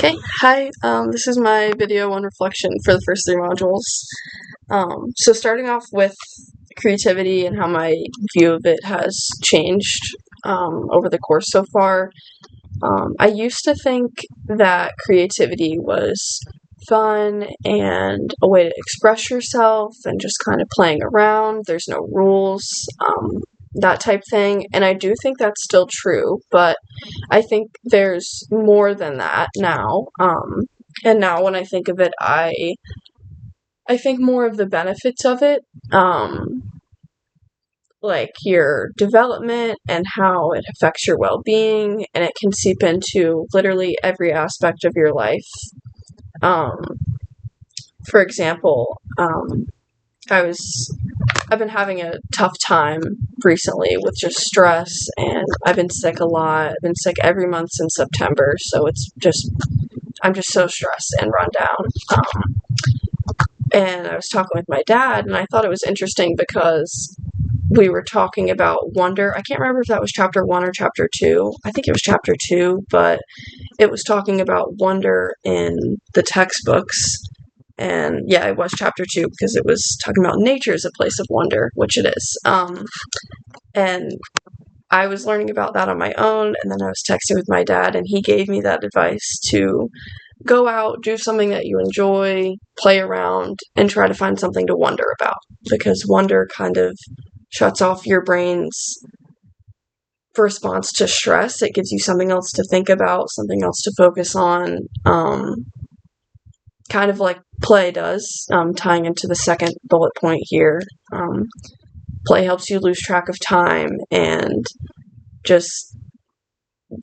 Okay, hi, this is my video on reflection for the first three modules. So starting off with creativity and how my view of it has changed over the course so far. I used to think that creativity was fun and a way to express yourself and just kind of playing around. There's no rules, that type thing. And I do think that's still true, but I think there's more than that now. And now when I think of it, I think more of the benefits of it. Like your development and how it affects your well-being, and it can seep into literally every aspect of your life. Um, for example, I've been having a tough time recently with just stress, and I've been sick a lot. I've been sick every month since September, so I'm just so stressed and run down. And I was talking with my dad, and I thought it was interesting because we were talking about wonder. I can't remember if that was chapter 1 or chapter 2. I think it was chapter 2, but it was talking about wonder in the textbooks. And yeah, it was chapter 2 because it was talking about nature as a place of wonder, which it is. And I was learning about that on my own, and then I was texting with my dad, and he gave me that advice to go out, do something that you enjoy, play around, and try to find something to wonder about, because wonder kind of shuts off your brain's response to stress. It gives you something else to think about, something else to focus on, kind of like play does, tying into the second bullet point here. Play helps you lose track of time and just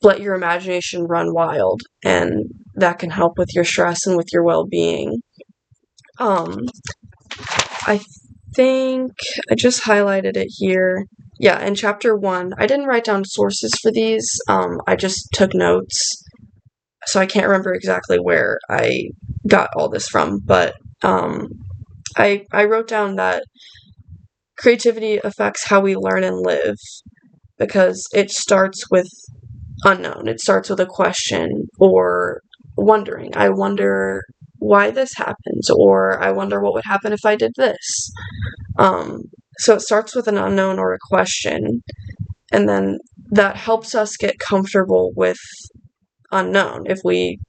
let your imagination run wild, and that can help with your stress and with your well-being. I think I just highlighted it here. Yeah, in chapter 1, I didn't write down sources for these. I just took notes, so I can't remember exactly where I got all this from, but I wrote down that creativity affects how we learn and live, because it starts with unknown. It starts with a question or wondering. I wonder why this happens, or I wonder what would happen if I did this. So it starts with an unknown or a question, and then that helps us get comfortable with unknown. If we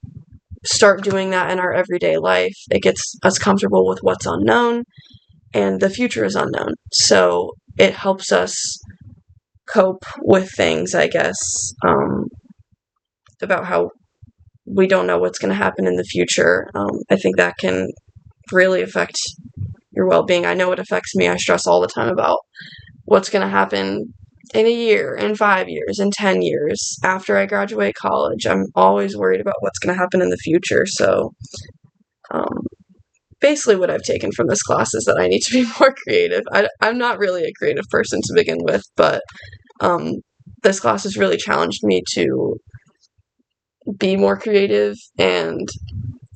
start doing that in our everyday life, it gets us comfortable with what's unknown, and the future is unknown. So it helps us cope with things, I guess, about how we don't know what's going to happen in the future. I think that can really affect your well-being. I know it affects me. I stress all the time about what's going to happen in a year, in 5 years, in 10 years, after I graduate college. I'm always worried about what's going to happen in the future. So basically what I've taken from this class is that I need to be more creative. I'm not really a creative person to begin with, but this class has really challenged me to be more creative, and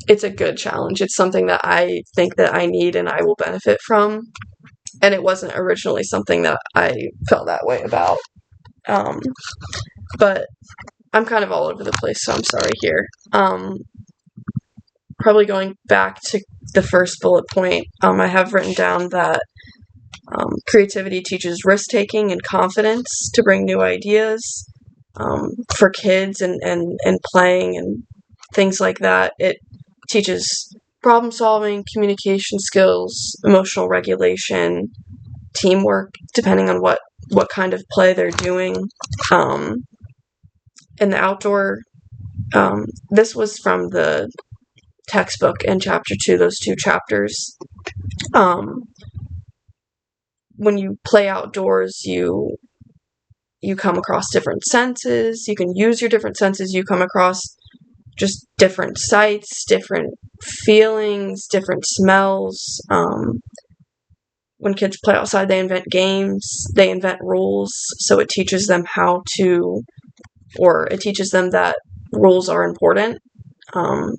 it's a good challenge. It's something that I think that I need and I will benefit from, and it wasn't originally something that I felt that way about. But I'm kind of all over the place, so I'm sorry here. Probably going back to the first bullet point, I have written down that creativity teaches risk-taking and confidence to bring new ideas. For kids and playing and things like that. It teaches problem solving, communication skills, emotional regulation, teamwork, depending on what kind of play they're doing. In the outdoor, this was from the textbook in chapter 2, those 2 chapters. When you play outdoors, you come across different senses. You can use your different senses. You come across just different sights, different feelings, different smells. When kids play outside, they invent games, they invent rules. So it teaches them it teaches them that rules are important. And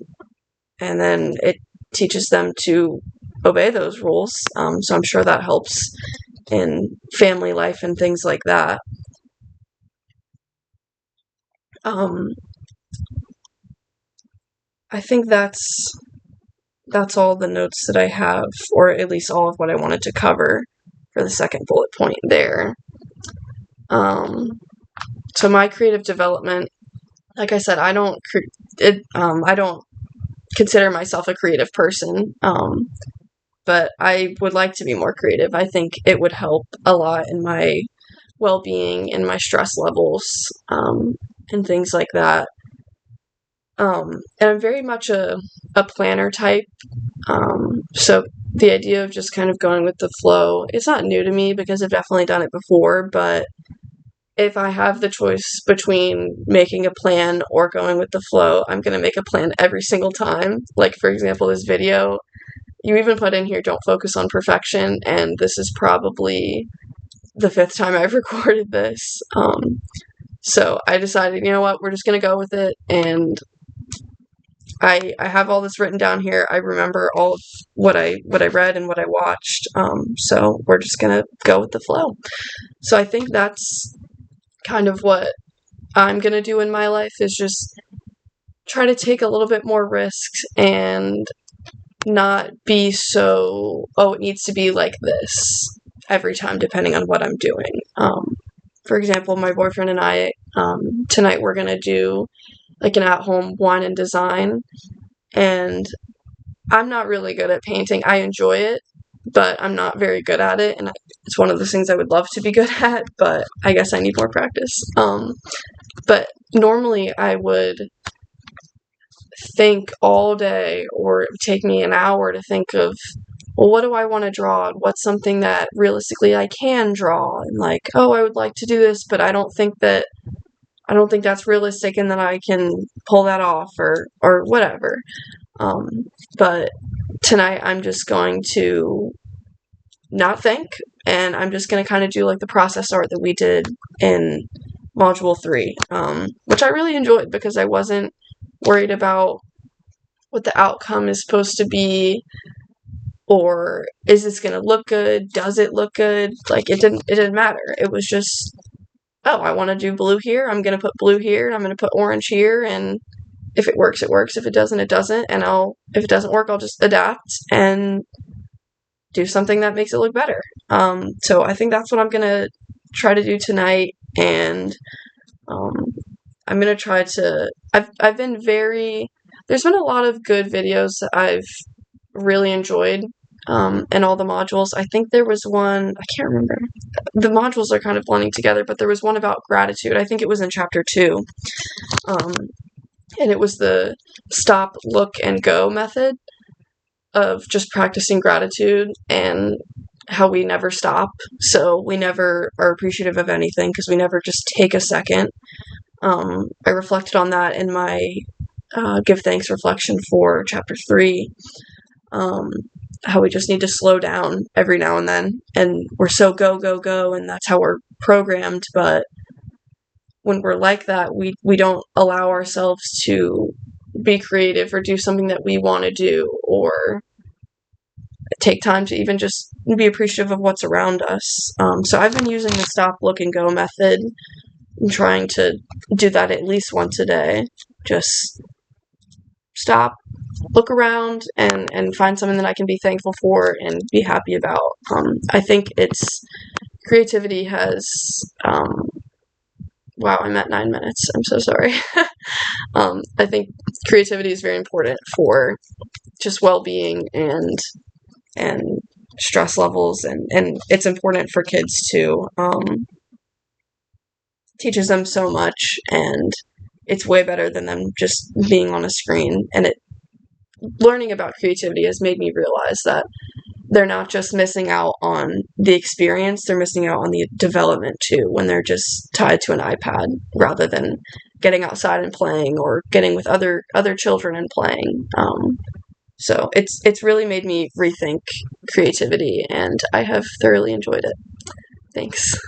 then it teaches them to obey those rules. So I'm sure that helps in family life and things like that. I think that's all the notes that I have, or at least all of what I wanted to cover for the second bullet point there. So my creative development, like I said, I don't consider myself a creative person, but I would like to be more creative. I think it would help a lot in my well-being and my stress levels, and things like that. And I'm very much a planner type. So the idea of just kind of going with the flow, it's not new to me because I've definitely done it before, but if I have the choice between making a plan or going with the flow, I'm going to make a plan every single time. Like, for example, this video, you even put in here, don't focus on perfection, and this is probably the 5th time I've recorded this. So I decided, you know what, we're just going to go with it, and I have all this written down here. I remember all of what I read and what I watched, so we're just going to go with the flow. So I think that's kind of what I'm going to do in my life, is just try to take a little bit more risks and not be so, oh, it needs to be like this every time, depending on what I'm doing. For example, my boyfriend and I, tonight we're going to do like an at-home wine and design, and I'm not really good at painting. I enjoy it, but I'm not very good at it, and it's one of those things I would love to be good at, but I guess I need more practice. But normally I would think all day, or it would take me an hour to think of, well, what do I want to draw? What's something that realistically I can draw? And like, oh, I would like to do this, but I don't think that's realistic and that I can pull that off, or whatever. But tonight I'm just going to not think, and I'm just going to kind of do like the process art that we did in Module 3, which I really enjoyed because I wasn't worried about what the outcome is supposed to be, or is this going to look good? Does it look good? Like, it didn't matter. It was just, oh, I want to do blue here. I'm going to put blue here, and I'm going to put orange here, and if it works, it works. If it doesn't, it doesn't. And if it doesn't work, I'll just adapt and do something that makes it look better. So I think that's what I'm going to try to do tonight. And I'm going to try to, I've been there's been a lot of good videos that I've really enjoyed, in all the modules. I think there was one, I can't remember. The modules are kind of blending together, but there was one about gratitude. I think it was in chapter 2. And it was the stop, look, and go method of just practicing gratitude and how we never stop. So we never are appreciative of anything because we never just take a second. I reflected on that in my give thanks reflection for chapter 3. How we just need to slow down every now and then. And we're so go, go, go, and that's how we're programmed. But when we're like that, we don't allow ourselves to be creative or do something that we want to do, or take time to even just be appreciative of what's around us. So I've been using the stop, look, and go method and trying to do that at least once a day. Just stop, look around, and find something that I can be thankful for and be happy about. I think creativity has, wow, I'm at 9 minutes. I'm so sorry. I think creativity is very important for just well-being and stress levels, and it's important for kids too. Teaches them so much, and it's way better than them just being on a screen. And learning about creativity has made me realize that they're not just missing out on the experience, they're missing out on the development too when they're just tied to an iPad rather than getting outside and playing, or getting with other children and playing. So it's really made me rethink creativity, and I have thoroughly enjoyed it. Thanks.